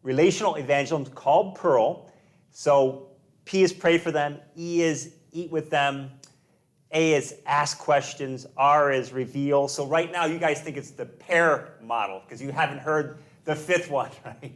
relational evangelism called Pearl. So P is pray for them, E is eat with them, A is ask questions, R is reveal. So right now you guys think it's the pair model because you haven't heard the fifth one, right?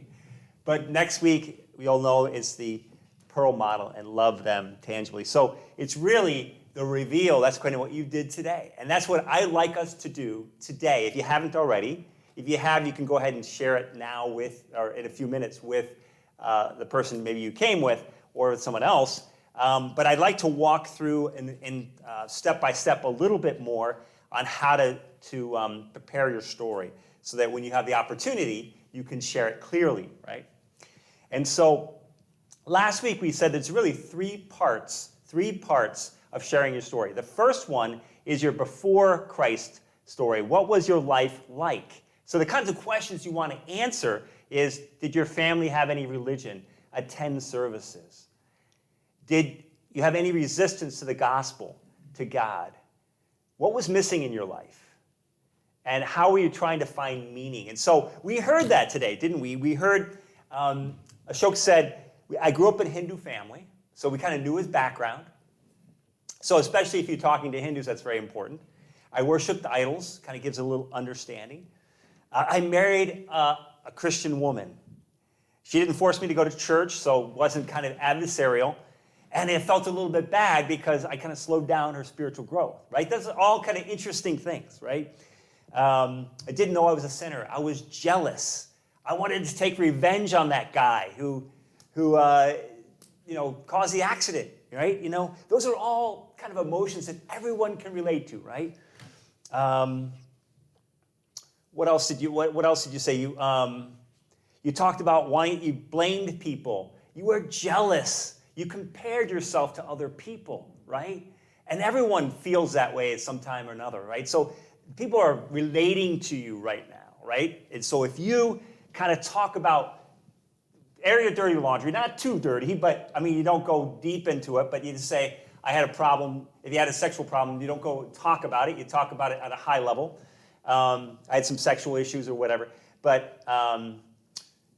But next week we all know it's the Pearl model and love them tangibly. So it's really the reveal. That's kind of what you did today. And that's what I'd like us to do today. If you haven't already, if you have, you can go ahead and share it now with, or in a few minutes with the person maybe you came with or with someone else. But I'd like to walk through in step by step a little bit more on how to prepare your story so that when you have the opportunity, you can share it clearly, right? And so last week we said there's really three parts of sharing your story. The first one is your before Christ story. What was your life like? So the kinds of questions you want to answer is, did your family have any religion? Attend services? Did you have any resistance to the gospel, to God? What was missing in your life? And how were you trying to find meaning? And so we heard that today, didn't we? We heard, Ashok said, I grew up in a Hindu family, so we kind of knew his background. So especially if you're talking to Hindus, that's very important. I worshiped idols, kind of gives a little understanding. I married a Christian woman. She didn't force me to go to church, so it wasn't kind of adversarial. And it felt a little bit bad because I kind of slowed down her spiritual growth, right? Those are all kind of interesting things, right? I didn't know I was a sinner. I was jealous. I wanted to take revenge on that guy who caused the accident, right? Those are all kind of emotions that everyone can relate to, right? What else did you say? You talked about you blamed people. You were jealous. You compared yourself to other people, right? And everyone feels that way at some time or another, right? So people are relating to you right now, right? And so if you kind of talk about air your dirty laundry, not too dirty, but you don't go deep into it, but you just say, I had a problem. If you had a sexual problem, you don't go talk about it. You talk about it at a high level. I had some sexual issues or whatever. But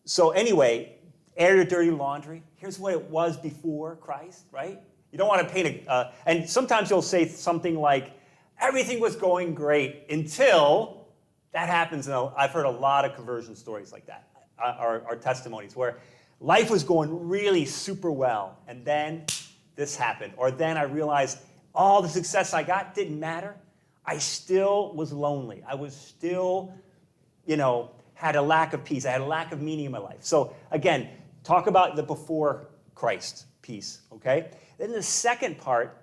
so anyway, air your dirty laundry. Here's what it was before Christ, right? You don't want to paint and sometimes you'll say something like, everything was going great until that happens. And I've heard a lot of conversion stories like that, our testimonies, where life was going really super well, and then this happened. Or then I realized all the success I got didn't matter. I still was lonely. I was still, had a lack of peace. I had a lack of meaning in my life. So again, talk about the before Christ piece, okay? Then the second part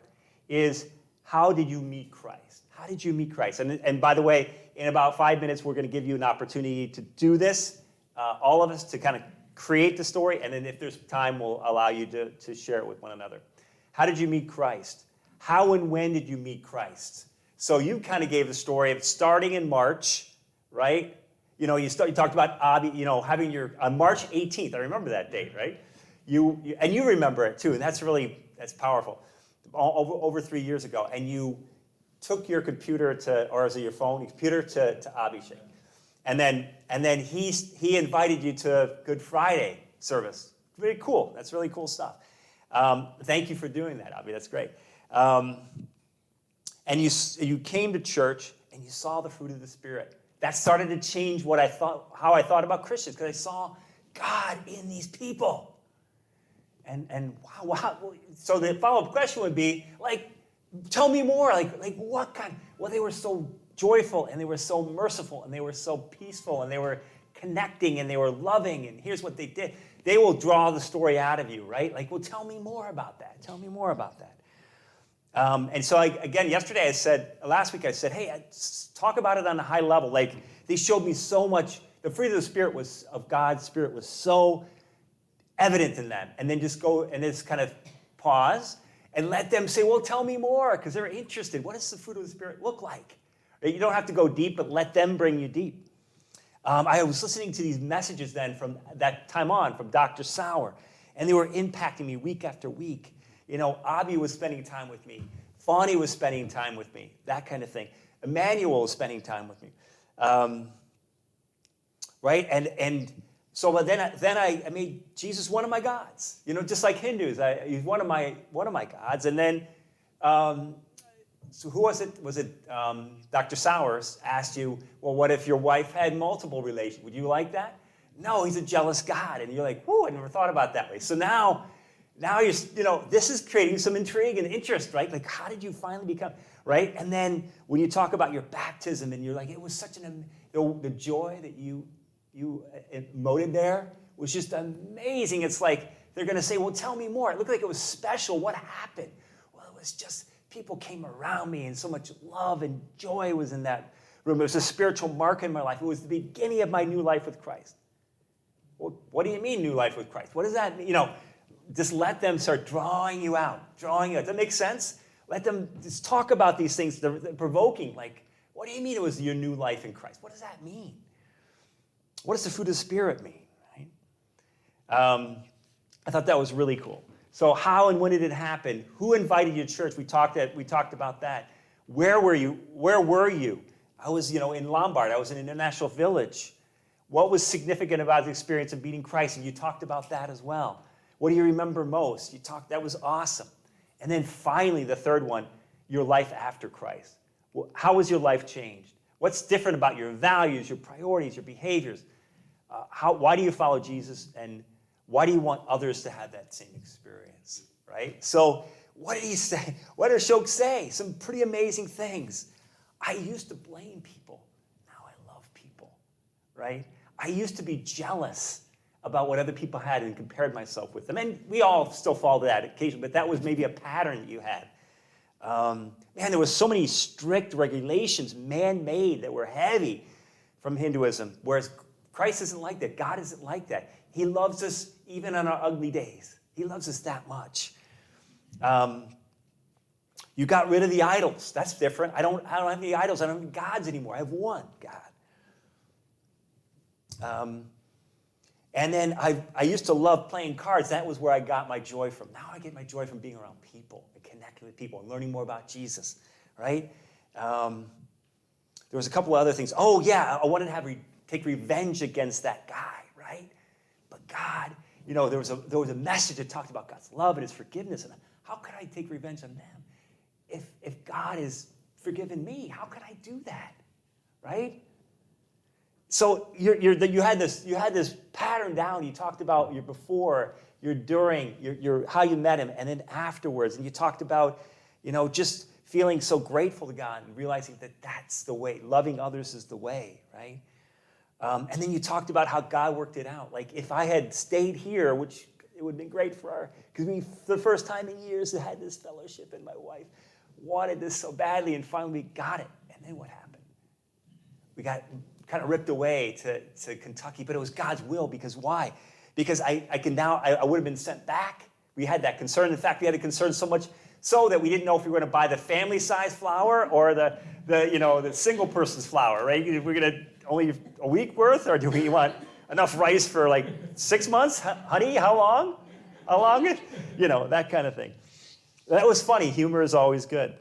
is, how did you meet Christ? How did you meet Christ? And by the way, in about 5 minutes, we're going to give you an opportunity to do this, all of us, to kind of create the story. And then if there's time, we'll allow you to share it with one another. How did you meet Christ? How and when did you meet Christ? So you kind of gave the story of starting in March, right? You talked about Abby, having your, on March 18th, I remember that date, right? And you remember it too, and that's powerful. Over 3 years ago, and you took your computer or is it your phone, your computer to Abhishek. And then he invited you to Good Friday service. Very cool. That's really cool stuff. Thank you for doing that, Abhi. That's great. And you came to church and you saw the fruit of the Spirit. That started to change how I thought about Christians, because I saw God in these people. And wow. So the follow-up question would be, tell me more. What kind? Well, they were so joyful, and they were so merciful, and they were so peaceful, and they were connecting, and they were loving, and here's what they did. They will draw the story out of you, right? Tell me more about that. Tell me more about that. And so, last week I said, hey, talk about it on a high level. They showed me so much. The fruit of the Spirit of God's Spirit was so evident in them. And then just go and just kind of pause and let them say, well, tell me more, because they're interested. What does the fruit of the Spirit look like? You don't have to go deep, but let them bring you deep. I was listening to these messages then from that time on from Dr. Sauer, and they were impacting me week after week. Abhi was spending time with me. Fani was spending time with me, that kind of thing. Emmanuel was spending time with me. right? And so then I made Jesus one of my gods, just like Hindus. He's one of my gods. And then, so who was it? Was it Dr. Sowers asked you, well, what if your wife had multiple relations? Would you like that? No, he's a jealous God. And you're like, whoa, I never thought about it that way. So now you're, this is creating some intrigue and interest, right? Like, how did you finally become, right? And then when you talk about your baptism and you're like, it was such the joy that you emoted there was just amazing. It's like, they're going to say, well, tell me more. It looked like it was special. What happened? Well, it was just, people came around me and so much love and joy was in that room. It was a spiritual mark in my life. It was the beginning of my new life with Christ. Well, what do you mean new life with Christ? What does that mean? Just let them start drawing you out. Does that make sense? Let them just talk about these things. They're provoking. Like, what do you mean it was your new life in Christ? What does that mean? What does the fruit of the Spirit mean? Right? I thought that was really cool. So how and when did it happen? Who invited you to church? We talked about that. Where were you? I was, in Lombard. I was in an international village. What was significant about the experience of meeting Christ? And you talked about that as well. What do you remember most? That was awesome. And then finally, the third one, your life after Christ. How was your life changed? What's different about your values, your priorities, your behaviors? Why do you follow Jesus? And why do you want others to have that same experience, right? So what did he say? What did Ashok say? Some pretty amazing things. I used to blame people. Now I love people, right? I used to be jealous about what other people had and compared myself with them. And we all still fall to that occasionally, but that was maybe a pattern that you had. There was so many strict regulations, man-made, that were heavy from Hinduism, whereas Christ isn't like that. God isn't like that. He loves us even on our ugly days. He loves us that much. You got rid of the idols. That's different. I don't have any idols. I don't have gods anymore. I have one God. And then I used to love playing cards. That was where I got my joy from. Now I get my joy from being around people and connecting with people and learning more about Jesus, right? There was a couple of other things. Oh, yeah, I wanted to take revenge against that guy, right? But God, there was a message that talked about God's love and his forgiveness. And how could I take revenge on them? If God has forgiven me, how could I do that, right? So you had this pattern down. You talked about your before, your during, your how you met him, and then afterwards. And you talked about, just feeling so grateful to God and realizing that that's the way. Loving others is the way, right? And then you talked about how God worked it out. Like if I had stayed here, which it would have been great because we, for the first time in years, had this fellowship, and my wife wanted this so badly, and finally we got it. And then what happened? We got kind of ripped away to Kentucky, but it was God's will. Because why? Because I would have been sent back. We had that concern. In fact, we had a concern so much so that we didn't know if we were going to buy the family-size flour or the single person's flour, right? We're going to only a week worth, or do we want enough rice for like 6 months? Honey, how long? How long? That kind of thing. That was funny. Humor is always good.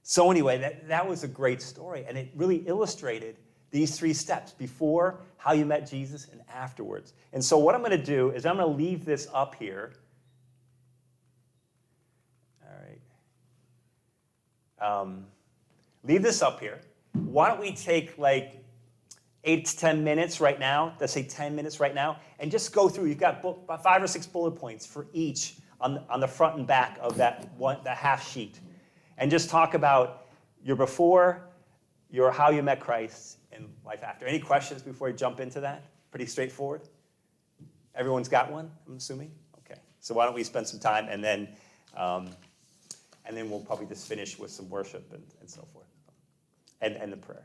So anyway, that was a great story, and it really illustrated these 3 steps: before, how you met Jesus, and afterwards. And so what I'm going to do is I'm going to leave this up here. All right. Leave this up here. Why don't we take like 8 to 10 minutes right now, let's say 10 minutes right now, and just go through. You've got about 5 or 6 bullet points for each on the front and back of that half sheet. And just talk about your before, your how you met Christ, and life after. Any questions before we jump into that? Pretty straightforward. Everyone's got one, I'm assuming? Okay. So why don't we spend some time, and then we'll probably just finish with some worship and so forth. And the prayer.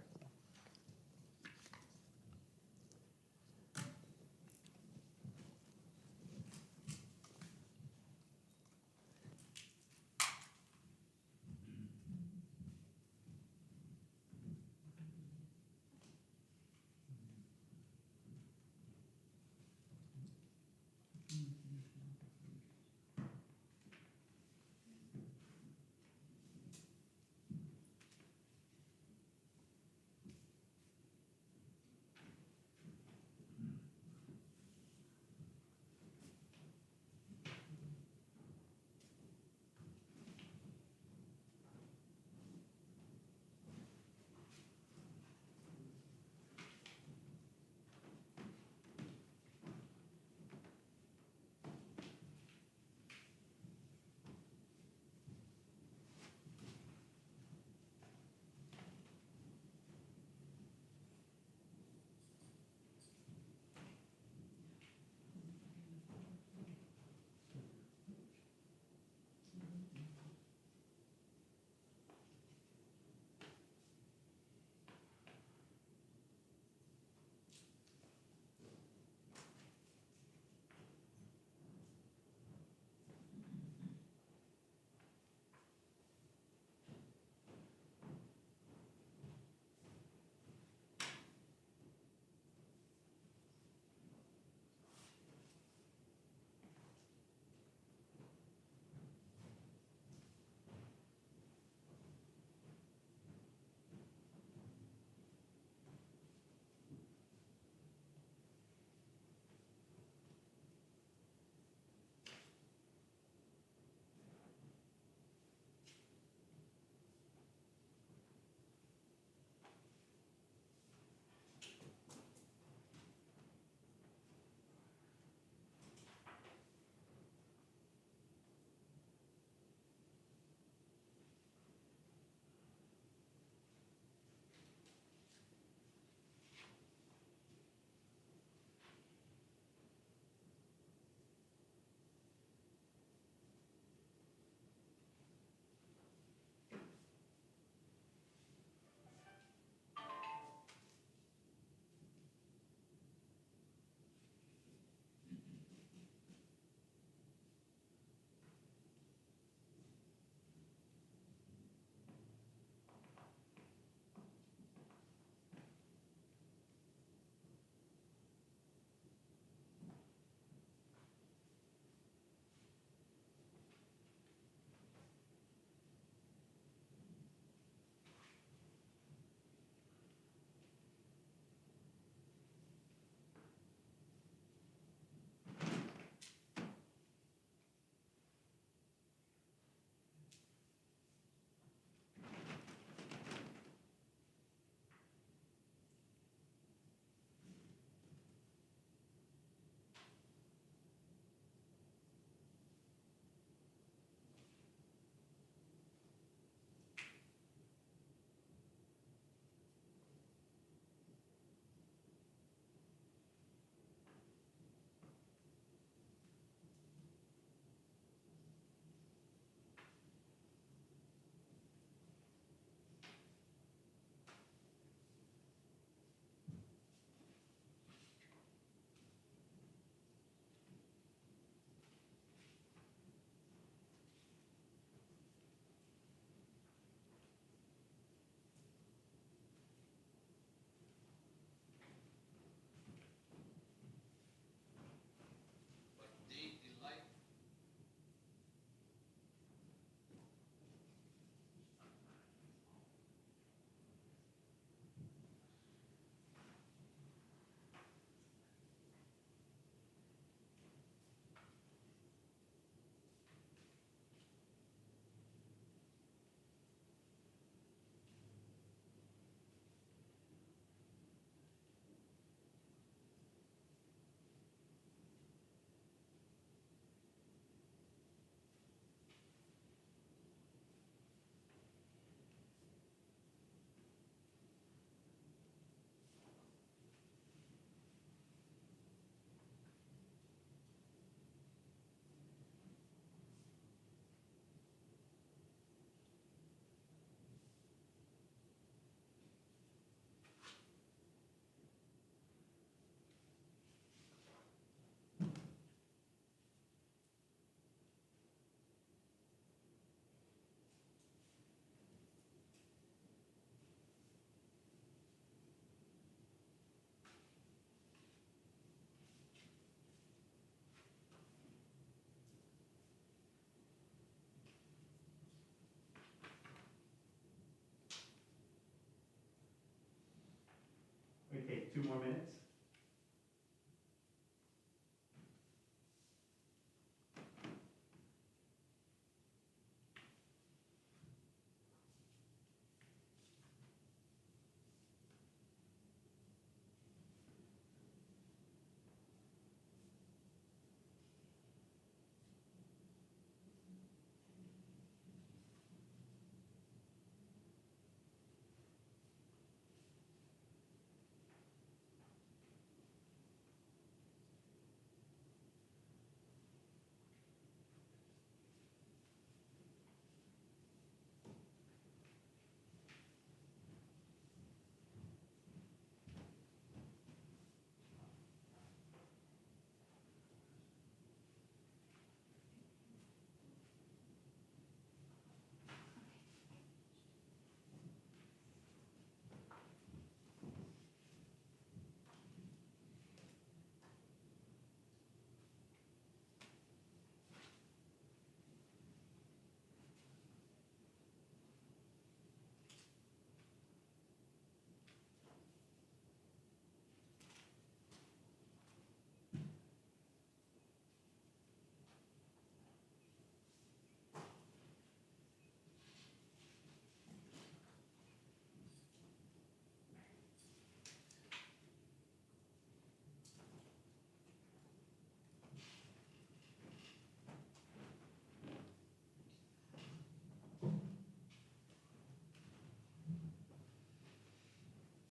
2 more minutes?